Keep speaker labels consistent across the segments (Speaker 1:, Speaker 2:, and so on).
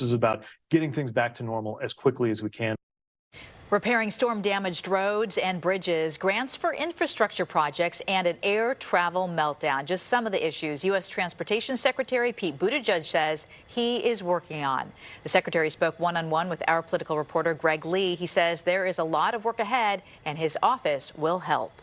Speaker 1: This is about getting things back to normal as quickly as we can.
Speaker 2: Repairing storm-damaged roads and bridges, grants for infrastructure projects, and an air travel meltdown. Just some of the issues U.S. Transportation Secretary Pete Buttigieg says he is working on. The secretary spoke one-on-one with our political reporter Greg Lee. He says there is a lot of work ahead, and his office will help.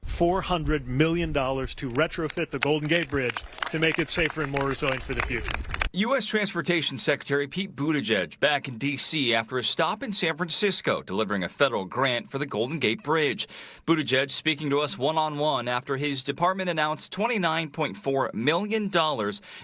Speaker 3: $400 million to retrofit the Golden Gate Bridge to make it safer and more resilient for the future.
Speaker 4: U.S. Transportation Secretary Pete Buttigieg back in D.C. after a stop in San Francisco, delivering a federal grant for the Golden Gate Bridge. Buttigieg speaking to us one-on-one after his department announced $29.4 million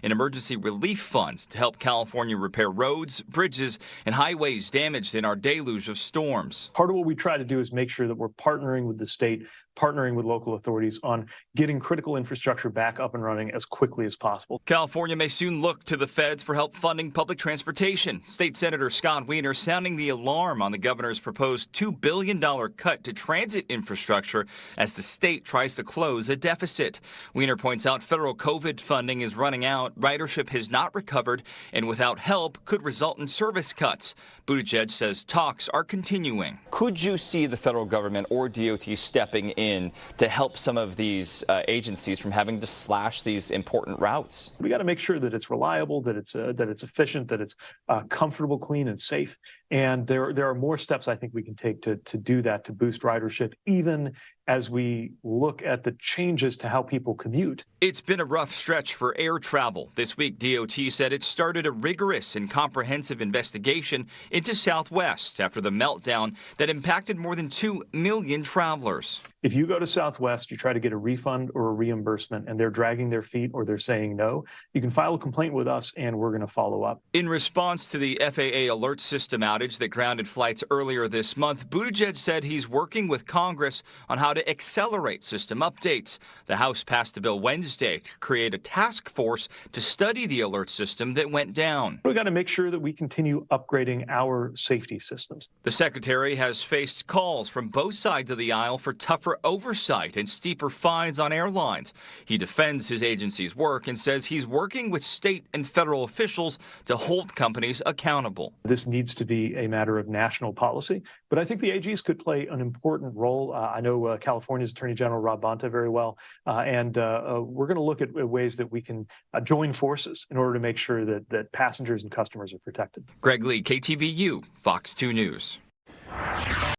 Speaker 4: in emergency relief funds to help California repair roads, bridges, and highways damaged in our deluge of storms.
Speaker 1: Part of what we try to do is make sure that we're partnering with the state, partnering with local authorities on getting critical infrastructure back up and running as quickly as possible.
Speaker 4: California may soon look to the feds for help funding public transportation. State Senator Scott Wiener sounding the alarm on the governor's proposed $2 billion cut to transit infrastructure as the state tries to close a deficit. Wiener points out federal COVID funding is running out, ridership has not recovered, and without help could result in service cuts. Buttigieg says talks are continuing.
Speaker 5: Could you see the federal government or DOT stepping in to help some of these agencies from having to slash these important routes?
Speaker 1: We got to make sure that it's reliable, that it's efficient, that it's comfortable, clean, and safe. And there are more steps I think we can take to do that, to boost ridership, even as we look at the changes to how people commute.
Speaker 4: It's been a rough stretch for air travel. This week, DOT said it started a rigorous and comprehensive investigation into Southwest after the meltdown that impacted more than 2 million travelers.
Speaker 1: If you go to Southwest, you try to get a refund or a reimbursement, and they're dragging their feet or they're saying no, you can file a complaint with us, and we're going to follow up.
Speaker 4: In response to the FAA alert system outage that grounded flights earlier this month, Buttigieg said he's working with Congress on how to accelerate system updates. The House passed a bill Wednesday to create a task force to study the alert system that went down.
Speaker 1: We've got to make sure that we continue upgrading our safety systems.
Speaker 4: The secretary has faced calls from both sides of the aisle for tougher oversight and steeper fines on airlines. He defends his agency's work and says he's working with state and federal officials to hold companies accountable.
Speaker 1: This needs to be a matter of national policy, but I think the AGs could play an important role. I know California's Attorney General Rob Bonta very well, and we're going to look at ways that we can join forces in order to make sure that passengers and customers are protected.
Speaker 4: Greg Lee, KTVU, Fox 2 News.